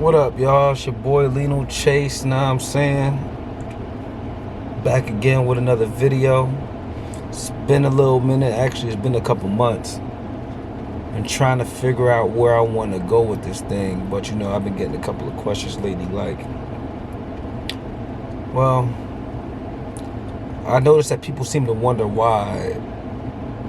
What up, y'all? It's your boy Lino Chase. Now I'm saying, back again with another video. It's been a little minute. Actually, it's been a couple months. Been trying to figure out where I want to go with this thing, but you know, I've been getting a couple of questions lately. Like, well, I noticed that people seem to wonder why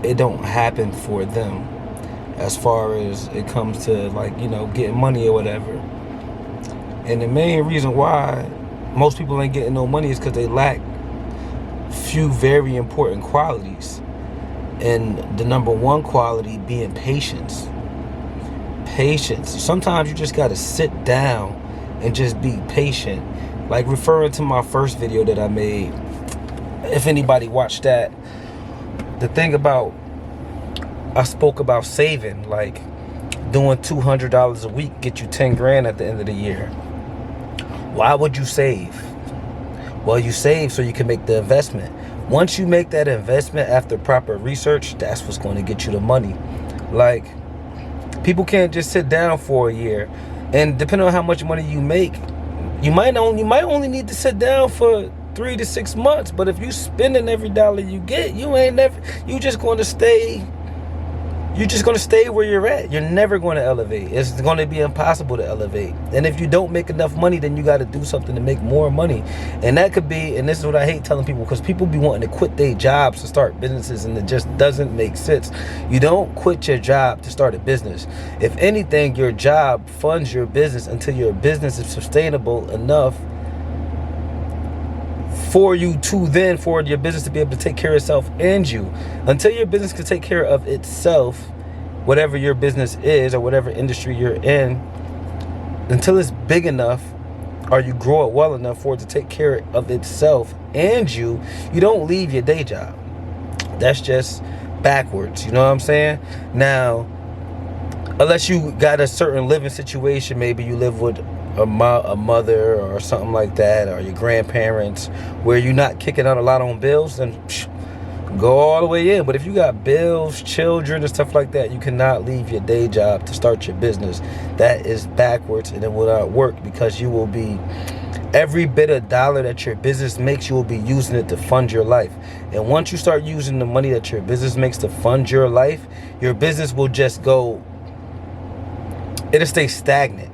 it don't happen for them, as far as it comes to, like, you know, getting money or whatever. And the main reason why most people ain't getting no money is because they lack few very important qualities. And the number one quality being patience. Patience. Sometimes you just got to sit down and just be patient. Like, referring to my first video that I made, if anybody watched that, the thing about, I spoke about saving, like doing $200 a week get you 10 grand at the end of the year. Why would you save? Well, you save so you can make the investment. Once you make that investment after proper research, that's what's going to get you the money. Like, people can't just sit down for a year. And depending on how much money you make, you might only need to sit down for 3 to 6 months. But if you spending every dollar you get, you just going to stay. You're just going to stay where you're at. You're never going to elevate. It's going to be impossible to elevate. And if you don't make enough money, then you got to do something to make more money. And that could be, and this is what I hate telling people, because people be wanting to quit their jobs to start businesses, and it just doesn't make sense. You don't quit your job to start a business. If anything, your job funds your business until your business is sustainable enough for you to then, for your business to be able to take care of itself and you. Until your business can take care of itself, whatever your business is or whatever industry you're in, until it's big enough or you grow it well enough for it to take care of itself and you don't leave your day job. That's just backwards, you know what I'm saying? Now, unless you got a certain living situation, maybe you live with a mother or something like that, or your grandparents, where you're not kicking out a lot on bills, then go all the way in. But if you got bills, children, and stuff like that, you cannot leave your day job to start your business. That is backwards, and it will not work, because you will be, every bit of dollar that your business makes, you will be using it to fund your life. And once you start using the money that your business makes to fund your life, your business will just go, it'll stay stagnant.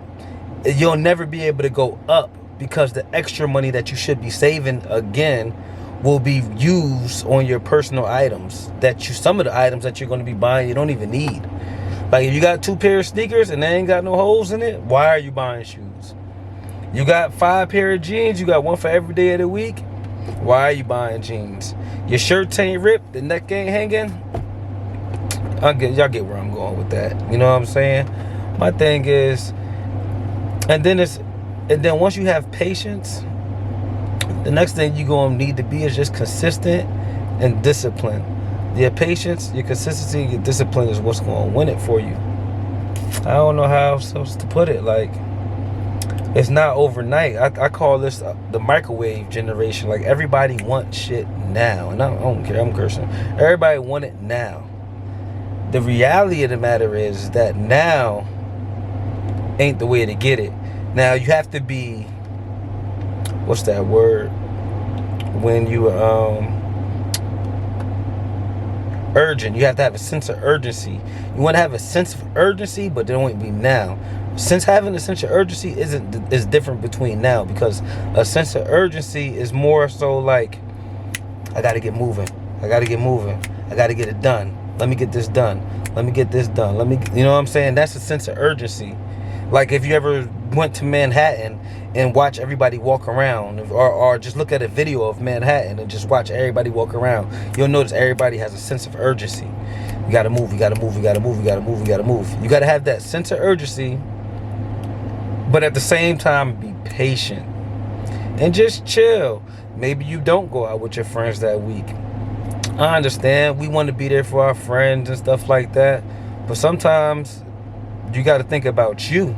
You'll never be able to go up, because the extra money that you should be saving, again, will be used on your personal items, some of the items that you're going to be buying you don't even need. Like, if you got 2 pairs of sneakers and they ain't got no holes in it, why are you buying shoes? You got 5 pair of jeans, you got one for every day of the week, why are you buying jeans? Your shirt ain't ripped, the neck ain't hanging. Y'all get where I'm going with that. You know what I'm saying? My thing is, and then once you have patience, the next thing you're going to need to be is just consistent and disciplined. Your patience, your consistency, your discipline is what's going to win it for you. I don't know how I'm supposed to put it. Like, it's not overnight. I call this the microwave generation. Like, everybody wants shit now. And I don't care, I'm cursing. Everybody want it now. The reality of the matter is that now ain't the way to get it. Now, you have to be, what's that word, when you urgent. You have to have a sense of urgency. You want to have a sense of urgency, but it won't be now. Since having a sense of urgency is different between now, because a sense of urgency is more so like, I got to get moving. I got to get moving. I got to get it done. Let me get this done. Let me get this done. You know what I'm saying? That's a sense of urgency. Like, if you ever went to Manhattan and watch everybody walk around, or just look at a video of Manhattan and just watch everybody walk around, you'll notice everybody has a sense of urgency. You gotta move, you gotta move, you gotta move, you gotta move, you gotta move. You gotta have that sense of urgency, but at the same time, be patient and just chill. Maybe you don't go out with your friends that week. I understand, we want to be there for our friends and stuff like that, but sometimes you got to think about you.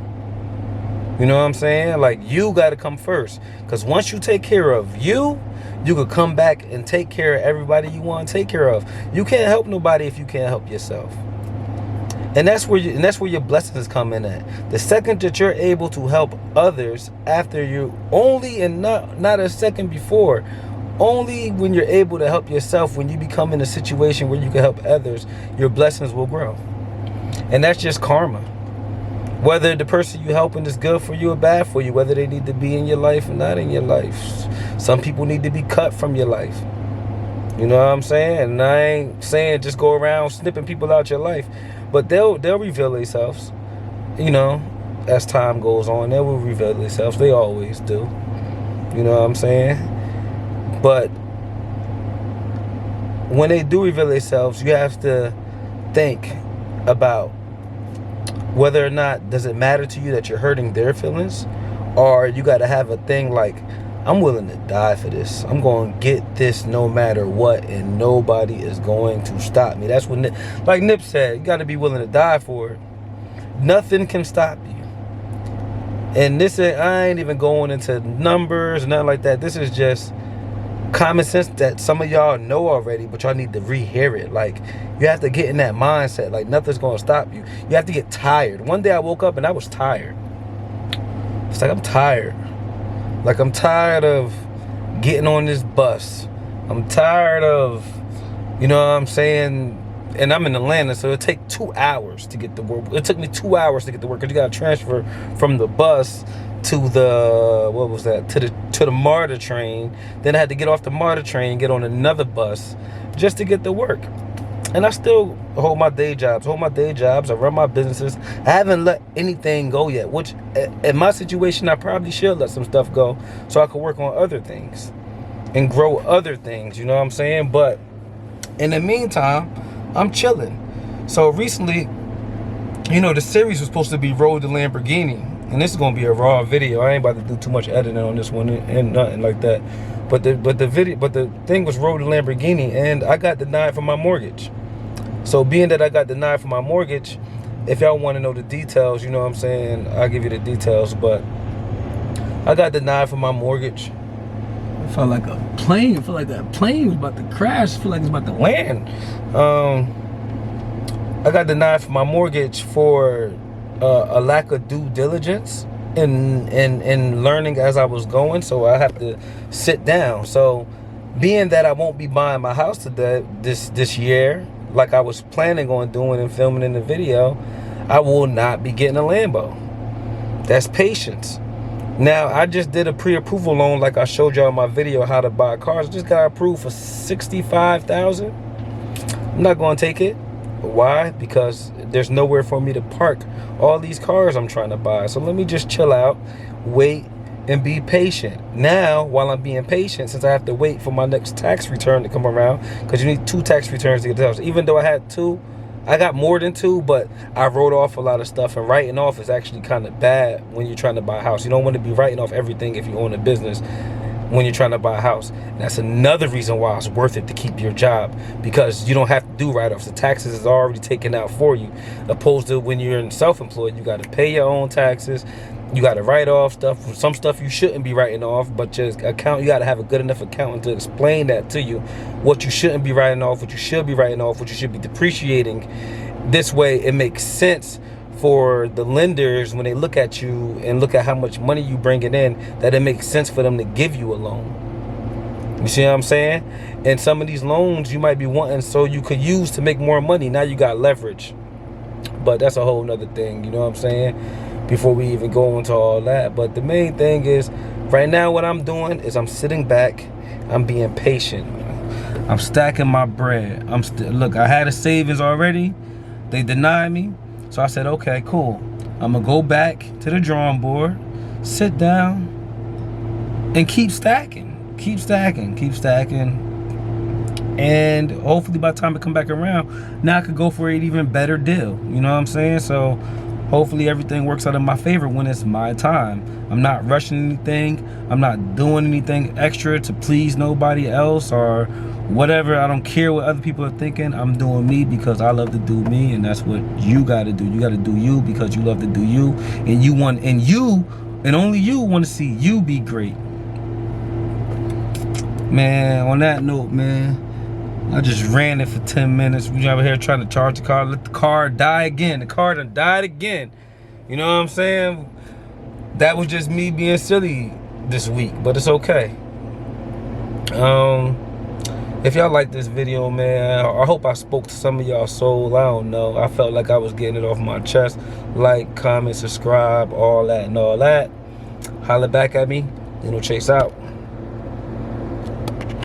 You know what I'm saying? Like, you got to come first. Because once you take care of you, you could come back and take care of everybody you want to take care of. You can't help nobody if you can't help yourself. And that's where your blessings come in at. The second that you're able to help others after you only, and not a second before, only when you're able to help yourself, when you become in a situation where you can help others, your blessings will grow. And that's just karma. Whether the person you helping is good for you or bad for you, whether they need to be in your life or not in your life. Some people need to be cut from your life. You know what I'm saying? And I ain't saying just go around snipping people out your life, but they'll reveal themselves. You know, as time goes on, they will reveal themselves. They always do. You know what I'm saying? But when they do reveal themselves, you have to think about whether or not does it matter to you that you're hurting their feelings, or you got to have a thing like, I'm willing to die for this. I'm going to get this no matter what, and nobody is going to stop me. That's what like Nip said, you got to be willing to die for it. Nothing can stop you. And this, I ain't even going into numbers, nothing like that. This is just common sense that some of y'all know already, but y'all need to rehear it. Like, you have to get in that mindset, like nothing's gonna stop you. You have to get tired. One day I woke up and I was tired. It's like, I'm tired. Like, I'm tired of getting on this bus. I'm tired of, you know what I'm saying? And I'm in Atlanta, so it take 2 hours to get to work. It took me 2 hours to get to work, because you gotta transfer from the bus to the, what was that, to the MARTA train. Then I had to get off the MARTA train, get on another bus just to get to work. And I still hold my day jobs. I run my businesses. I haven't let anything go yet, which in my situation, I probably should let some stuff go so I could work on other things and grow other things, you know what I'm saying? But in the meantime, I'm chilling. So recently, you know, the series was supposed to be Road to Lamborghini. And this is gonna be a raw video. I ain't about to do too much editing on this one and nothing like that. But the thing was Road to Lamborghini, and I got denied for my mortgage. So being that I got denied for my mortgage, if y'all want to know the details, you know what I'm saying, I'll give you the details. But I got denied for my mortgage. I felt like a plane. I felt like that plane was about to crash. I feel like it's about to land. I got denied for my mortgage for a lack of due diligence in learning as I was going. So I have to sit down. So being that I won't be buying my house today this year, like I was planning on doing and filming in the video, I will not be getting a Lambo. That's patience. Now, I just did a pre-approval loan, like I showed y'all in my video how to buy cars. I just got approved for $65,000. I'm not going to take it. Why? Because there's nowhere for me to park all these cars I'm trying to buy. So let me just chill out, wait, and be patient. Now, while I'm being patient, since I have to wait for my next tax return to come around, because you need 2 tax returns to get the house. Even though I had 2, I got more than 2, but I wrote off a lot of stuff, and writing off is actually kind of bad when you're trying to buy a house. You don't want to be writing off everything if you own a business when you're trying to buy a house. And that's another reason why it's worth it to keep your job, because you don't have to do write-offs. The taxes is already taken out for you, opposed to when you're in self-employed, you got to pay your own taxes. You got to write off stuff. Some stuff you shouldn't be writing off, but just you got to have a good enough accountant to explain that to you, what you shouldn't be writing off, what you should be writing off, what you should be depreciating. This way it makes sense for the lenders when they look at you and look at how much money you bringing in, that it makes sense for them to give you a loan. You see what I'm saying? And some of these loans you might be wanting so you could use to make more money. Now you got leverage. But that's a whole nother thing, you know what I'm saying? Before we even go into all that. But the main thing is, right now what I'm doing is I'm sitting back, I'm being patient. I'm stacking my bread. Look, I had a savings already. They denied me. So I said, okay, cool. I'm gonna go back to the drawing board, sit down, and keep stacking. Keep stacking, keep stacking. And hopefully by the time I come back around, now I could go for an even better deal. You know what I'm saying? So hopefully everything works out in my favor when it's my time. I'm not rushing anything. I'm not doing anything extra to please nobody else or whatever. I don't care what other people are thinking. I'm doing me because I love to do me, and that's what you gotta do. You gotta do you because you love to do you, and and only you want to see you be great. Man, on that note, man, I just ran it for 10 minutes. We over here trying to charge the car. Let the car die again. The car done died again. You know what I'm saying? That was just me being silly this week, but it's okay. If y'all like this video, man, I hope I spoke to some of y'all's soul. I don't know. I felt like I was getting it off my chest. Like, comment, subscribe, all that and all that. Holla back at me. Chase out.